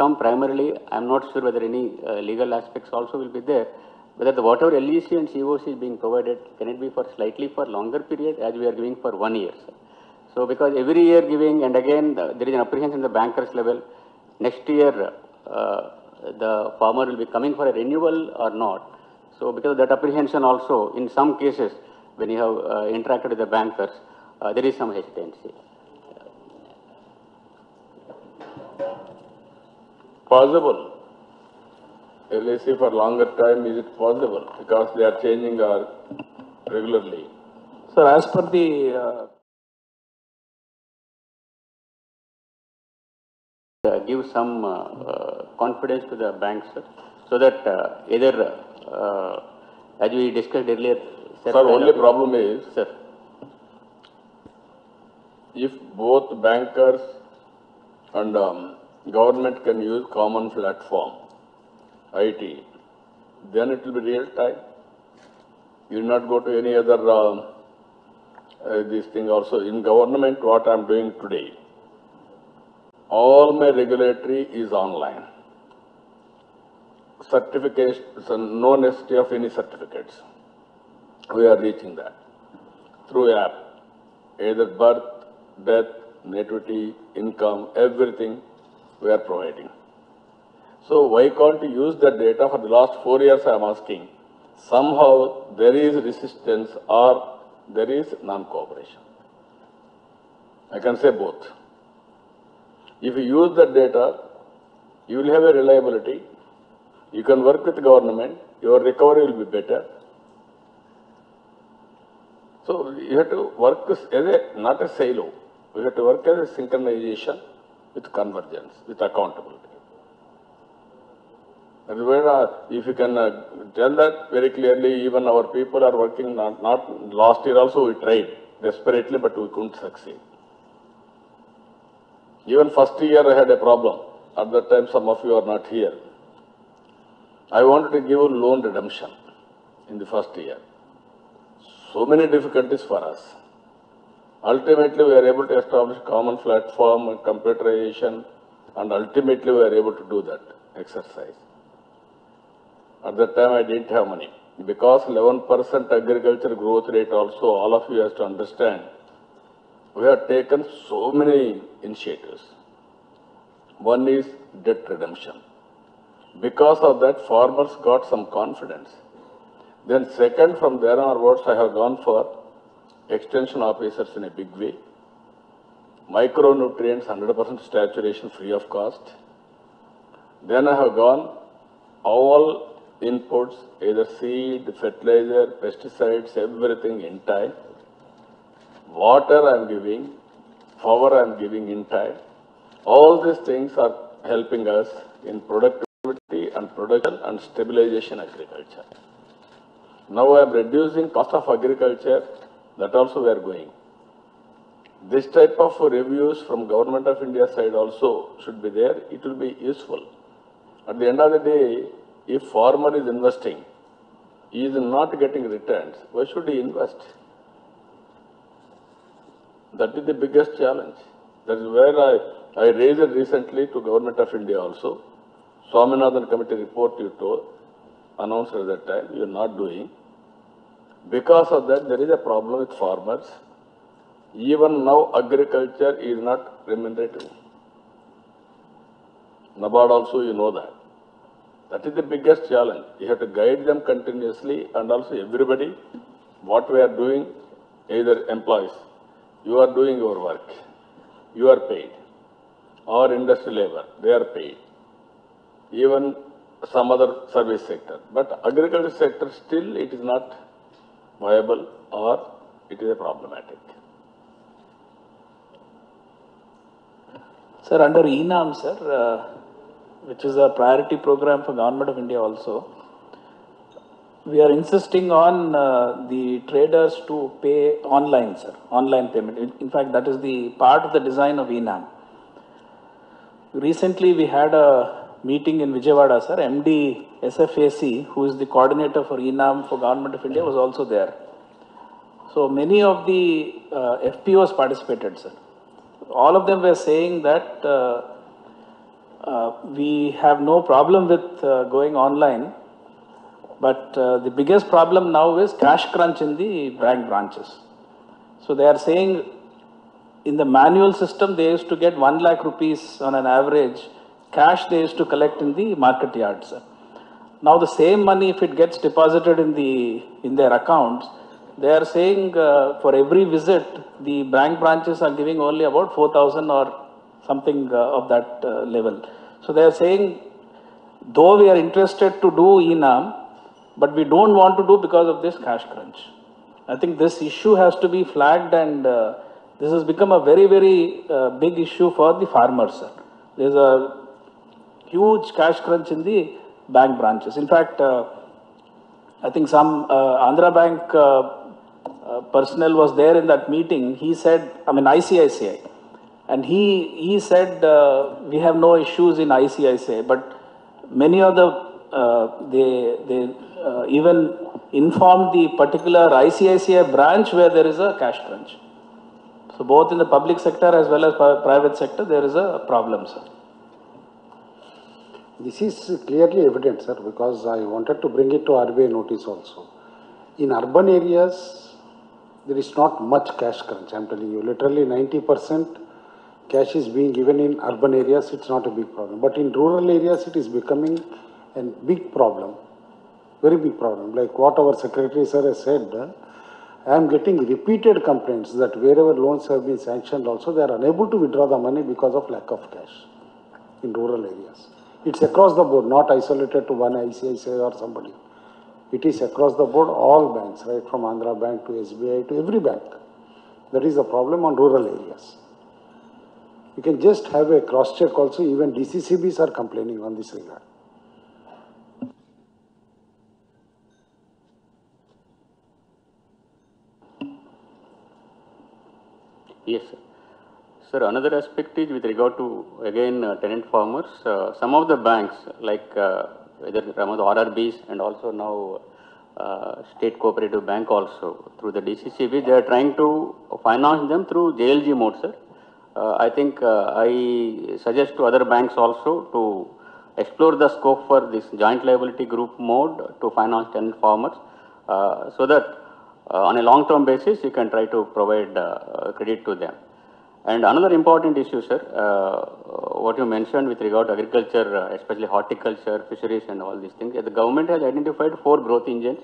come primarily, I'm not sure whether any legal aspects also will be there. Whether the whatever LEC and COC is being provided, can it be for slightly for longer period as we are giving for 1 year, sir? So because every year giving, and again there is an apprehension in the bankers level, next year the farmer will be coming for a renewal or not. So because of that apprehension also, in some cases, when you have interacted with the bankers, there is some hesitancy. Possible. LIC for longer time, is it possible? Because they are changing regularly. Sir, as per the give some confidence to the banks, sir, so that either, as we discussed earlier, Sir, only problem is, sir, if both bankers and government can use common platform, IT, then it will be real time. You will not go to any other this thing also. In government, what I am doing today, all my regulatory is online. Certification, no necessity of any certificates. We are reaching that through app, either birth, death, nativity, income, everything we are providing. So why can't you use that data? For the last 4 years I am asking. Somehow there is resistance or there is non-cooperation. I can say both. If you use that data, you will have a reliability. You can work with the government, your recovery will be better. So you have to work as not a silo. We have to work as a synchronization with convergence, with accountability. That is where if you can tell that very clearly, even our people are working, not last year also we tried desperately, but we couldn't succeed. Even first year I had a problem. At that time some of you are not here. I wanted to give loan redemption in the first year. So many difficulties for us. Ultimately, we are able to establish common platform and computerization, and ultimately we are able to do that exercise. At that time, I didn't have money. Because 11% agriculture growth rate also, all of you have to understand, we have taken so many initiatives. One is debt redemption. Because of that, farmers got some confidence. Then second, from there onwards, I have gone for extension officers in a big way. Micronutrients, 100% saturation free of cost. Then I have gone all inputs, either seed, fertilizer, pesticides, everything in time. Water I am giving, power I am giving in time. All these things are helping us in productivity and production and stabilization agriculture. Now I am reducing cost of agriculture, that also we are going. This type of reviews from Government of India side also should be there, it will be useful. At the end of the day, if farmer is investing, he is not getting returns, why should he invest? That is the biggest challenge. That is where I raised it recently to Government of India also. Swaminathan Committee report you announced at that time, you are not doing. Because of that, there is a problem with farmers. Even now, agriculture is not remunerative. NABARD also, you know that. That is the biggest challenge. You have to guide them continuously, and also everybody, what we are doing, either employees, you are doing your work, you are paid, or industry labor, they are paid. Even some other service sector. But agriculture sector, still it is not viable or it is a problematic. Sir, under ENAM, sir, which is a priority program for Government of India also, we are insisting on the traders to pay online, sir, online payment. In fact, that is the part of the design of ENAM. Recently, we had a meeting in Vijayawada, sir. MD SFAC, who is the coordinator for ENAM for Government of India, was also there. So many of the FPOs participated, sir. All of them were saying that we have no problem with going online, but the biggest problem now is cash crunch in the bank branches. So they are saying in the manual system, they used to get 1 lakh rupees on an average. Cash they used to collect in the market yards. Now the same money, if it gets deposited in their accounts, they are saying for every visit, the bank branches are giving only about 4,000 or something of that level. So they are saying, though we are interested to do ENAM, but we don't want to do because of this cash crunch. I think this issue has to be flagged, and this has become a very, very big issue for the farmers. Sir. There's a huge cash crunch in the bank branches. In fact, I think some Andhra Bank personnel was there in that meeting. He said, I mean ICICI, and he said we have no issues in ICICI, but many of the they even informed the particular ICICI branch where there is a cash crunch. So both in the public sector as well as private sector, there is a problem, sir. This is clearly evident, sir, because I wanted to bring it to RBI notice also. In urban areas, there is not much cash crunch, I am telling you. Literally 90% cash is being given in urban areas, it's not a big problem. But in rural areas, it is becoming a big problem, very big problem. Like what our Secretary Sir has said, I am getting repeated complaints that wherever loans have been sanctioned also, they are unable to withdraw the money because of lack of cash in rural areas. It's across the board, not isolated to one ICICI or somebody. It is across the board, all banks, right from Andhra Bank to SBI to every bank. That is the problem on rural areas. You can just have a cross-check also, even DCCBs are complaining on this regard. Yes, sir. Sir, another aspect is with regard to, again, tenant farmers. Some of the banks, like either some of the RRBs and also now State Cooperative Bank also, through the DCCB, they are trying to finance them through JLG mode, sir. I think I suggest to other banks also to explore the scope for this joint liability group mode to finance tenant farmers, so that on a long-term basis, you can try to provide credit to them. And another important issue, sir, what you mentioned with regard to agriculture, especially horticulture, fisheries and all these things, the government has identified 4 growth engines,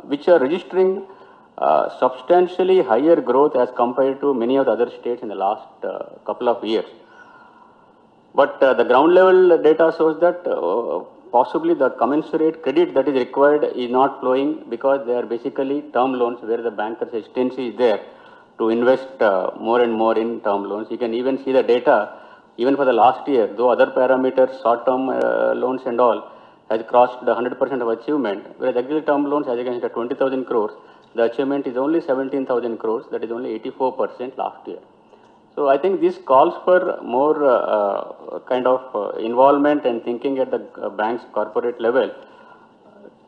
which are registering substantially higher growth as compared to many of the other states in the last couple of years. But the ground level data shows that possibly the commensurate credit that is required is not flowing because they are basically term loans where the banker's hesitancy is there to invest more and more in term loans. You can even see the data, even for the last year, though other parameters, short-term loans and all, has crossed the 100% of achievement, whereas agricultural term loans as against 20,000 crores, the achievement is only 17,000 crores, that is only 84% last year. So I think this calls for more kind of involvement and thinking at the bank's corporate level.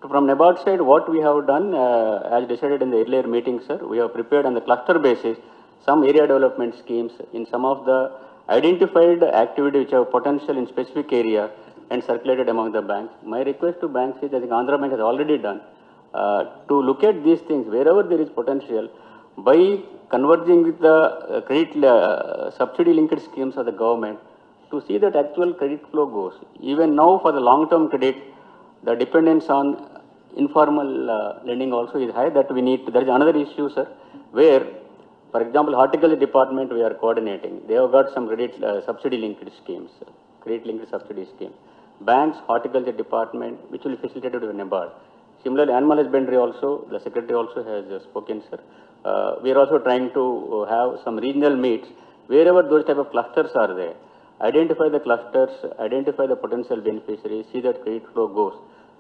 From NABARD side, what we have done, as decided in the earlier meeting, sir, we have prepared on the cluster basis some area development schemes in some of the identified activities which have potential in specific area and circulated among the banks. My request to banks is, I think Andhra Bank has already done, to look at these things wherever there is potential by converging with the credit subsidy linked schemes of the government to see that actual credit flow goes. Even now for the long-term credit, the dependence on informal lending also is high that we need to, there is another issue, sir, where, for example, horticulture department we are coordinating. They have got some credit subsidy linked schemes, credit linked subsidy schemes. Banks, horticulture department, which will be facilitated with NABARD. Similarly, animal husbandry also, the secretary also has spoken, sir. We are also trying to have some regional meets wherever those type of clusters are there. Identify the clusters, identify the potential beneficiaries, see that credit flow goes,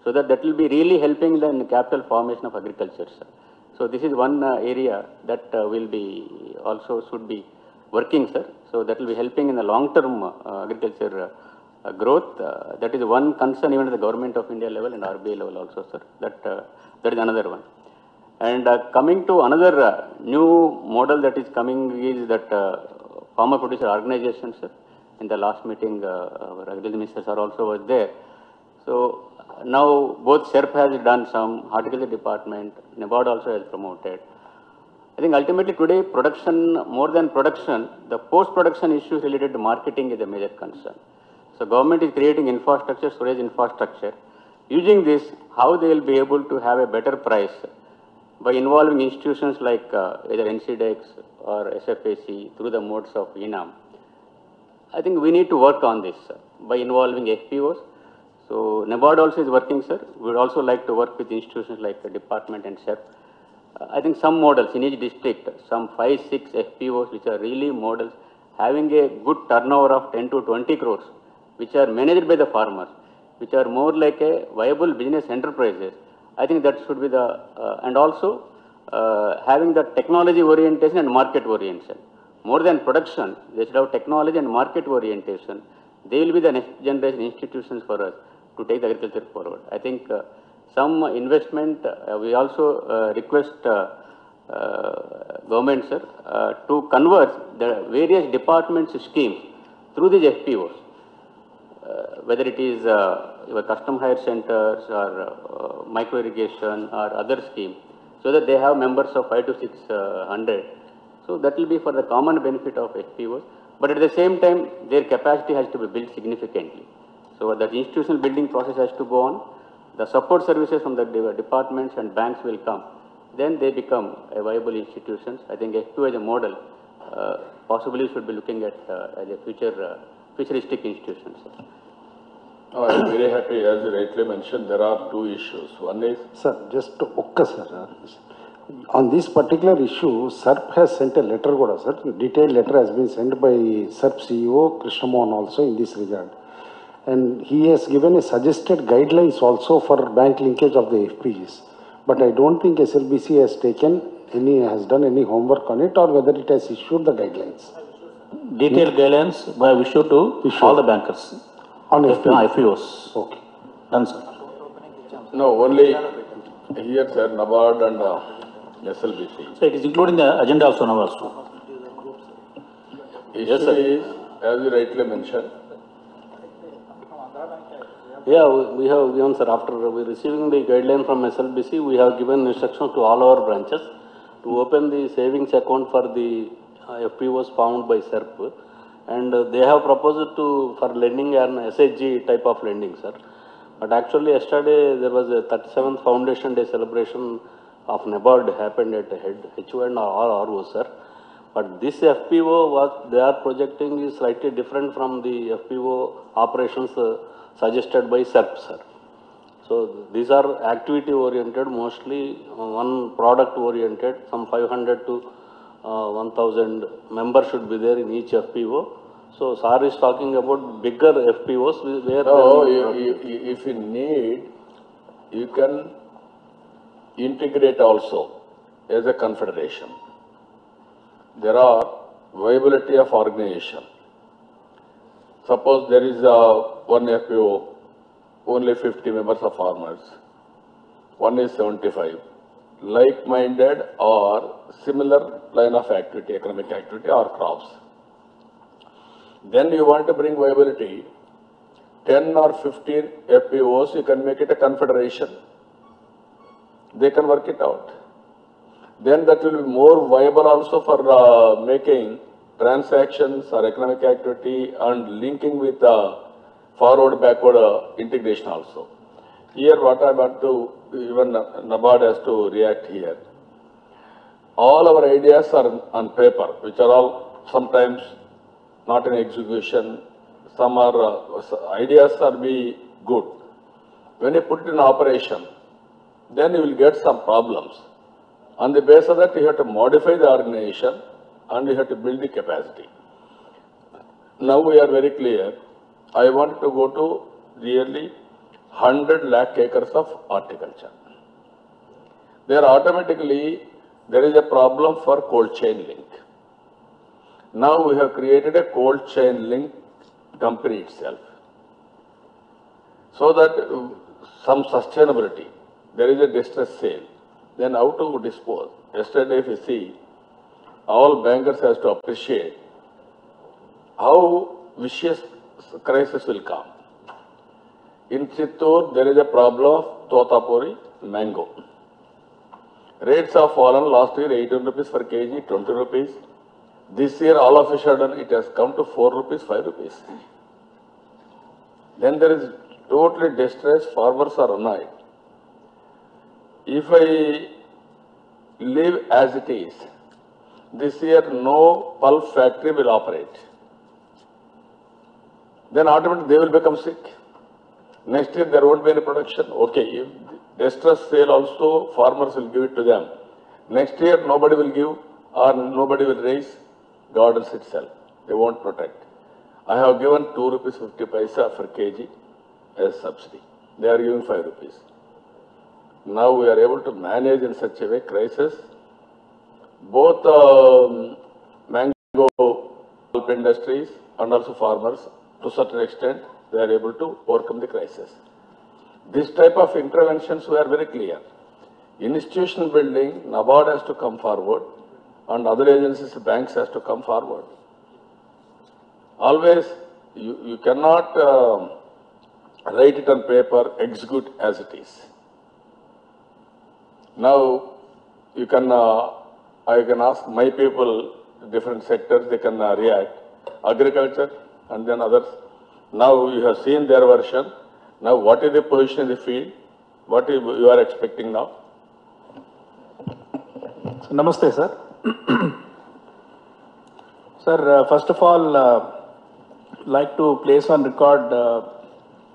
so that will be really helping in the capital formation of agriculture, sir. So this is one area that will be also should be working, sir. So that will be helping in the long-term agriculture growth. That is one concern even at the Government of India level and RBI level also, sir. That is another one. And coming to another new model that is coming is that farmer producer organizations, sir. In the last meeting, our agriculture ministers are also was there. So now both SERP has done some, horticulture department, NABARD also has promoted. I think ultimately today production, more than production, the post-production issues related to marketing is a major concern. So government is creating infrastructure, storage infrastructure. Using this, how they will be able to have a better price by involving institutions like either NCDEX or SFAC through the modes of ENAM. I think we need to work on this by involving FPOs. So NABARD also is working, sir. We would also like to work with institutions like the department and SERP. I think some models in each district, some 5-6 FPOs which are really models having a good turnover of 10 to 20 crores, which are managed by the farmers, which are more like a viable business enterprises. I think that should be the, and also having the technology orientation and market orientation. More than production, they should have technology and market orientation. They will be the next generation institutions for us to take the agriculture forward. I think some investment, we also request government, sir, to convert the various departments' schemes through these FPOs, whether it is your custom hire centers or micro irrigation or other schemes, so that they have members of 500 to 600. So that will be for the common benefit of FPOs. But at the same time, their capacity has to be built significantly. So the institutional building process has to go on. The support services from the departments and banks will come. Then they become a viable institutions. I think FPO as a model, possibly should be looking at as a futuristic institutions. Oh, I am very happy, as you rightly mentioned, there are two issues. One is... Sir, just to okka, sir. On this particular issue, SERP has sent a letter, sir. Detailed letter has been sent by SERP CEO Krishnamohan also in this regard. And he has given a suggested guidelines also for bank linkage of the FPGs. But I don't think SLBC has done any homework on it, or whether it has issued the guidelines. Detailed guidelines were issued to all the bankers. On FPOs. Okay. Done, sir. No, only here, sir, NABARD and SLBC. So it is including the agenda also now also. Issue is, as you rightly mentioned, yeah, we have given, sir, after we receiving the guideline from SLBC, we have given instructions to all our branches to open the savings account for the FPOs found by SERP. And they have proposed for lending an SHG type of lending, sir. But actually yesterday there was a 37th Foundation Day celebration of NABARD happened at HO and RO, sir. But this FPO, what they are projecting is slightly different from the FPO operations suggested by SERP, sir. So these are activity oriented, mostly one product oriented, some 500 to 1000 members should be there in each FPO. So SAR is talking about bigger FPOs where... No, if you need, you can integrate also as a confederation. There are viability of organization. Suppose there is one FPO, only 50 members of farmers, one is 75, like-minded or similar line of activity, economic activity or crops. Then you want to bring viability, 10 or 15 FPOs, you can make it a confederation. They can work it out. Then that will be more viable also for making transactions or economic activity and linking with forward, backward integration also. Here what I want to, even NABARD has to react here. All our ideas are on paper, which are all sometimes not in execution. Some are, ideas are be good. When you put it in operation, then you will get some problems. On the basis of that, you have to modify the organization and you have to build the capacity. Now we are very clear. I want to go to really 100 lakh acres of horticulture. There automatically, there is a problem for cold chain link. Now we have created a cold chain link company itself. So that some sustainability, there is a distress sale. Then how to dispose? Yesterday if you see, all bankers has to appreciate how vicious crisis will come. In Chittoor, there is a problem of Totapuri mango. Rates have fallen last year 18 rupees per kg, 20 rupees. This year, all of a sudden, it has come to 4 rupees, 5 rupees. Then there is totally distress, farmers are annoyed. If I leave as it is, this year no pulp factory will operate. Then automatically they will become sick. Next year there won't be any production. Okay, if distress sale also, farmers will give it to them. Next year nobody will give or nobody will raise gardens itself. They won't protect. I have given 2 rupees 50 paisa per kg as subsidy. They are giving 5 rupees. Now we are able to manage in such a way crisis. Both mango pulp industries and also farmers, to a certain extent, they are able to overcome the crisis. This type of interventions were very clear. Institutional building, NABARD has to come forward, and other agencies, banks has to come forward. Always, you cannot write it on paper, execute as it is. Now, you can, I can ask my people, different sectors, they can react. Agriculture and then others. Now you have seen their version. Now what is the position in the field? What you are expecting now? So, namaste, sir. Sir, first of all, like to place on record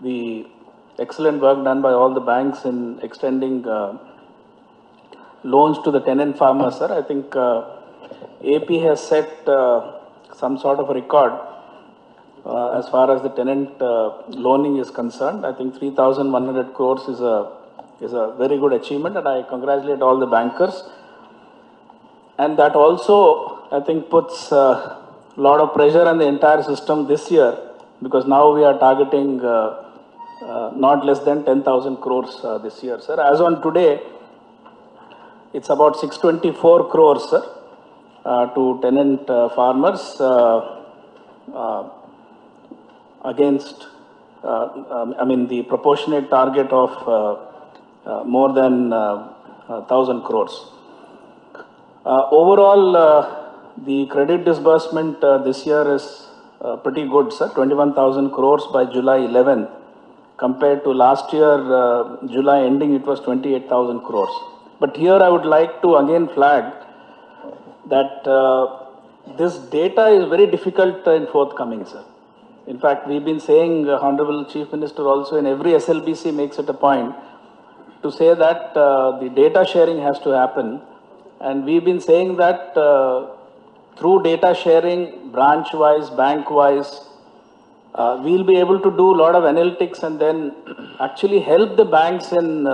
the excellent work done by all the banks in extending loans to the tenant farmers, sir. I think AP has set some sort of a record as far as the tenant loaning is concerned. I think 3,100 crores is a very good achievement, and I congratulate all the bankers. And that also, I think, puts a lot of pressure on the entire system this year, because now we are targeting not less than 10,000 crores this year, sir. As on today, it's about 624 crores, sir, to tenant farmers against, I mean, the proportionate target of more than 1,000 crores. Overall, the credit disbursement this year is pretty good, sir. 21,000 crores by July 11th. Compared to last year, July ending, it was 28,000 crores. But here I would like to again flag that this data is very difficult in forthcoming, sir. In fact, we've been saying, Honorable Chief Minister also in every SLBC makes it a point to say that the data sharing has to happen. And we've been saying that through data sharing, branch-wise, bank-wise, we'll be able to do a lot of analytics and then actually help the banks in,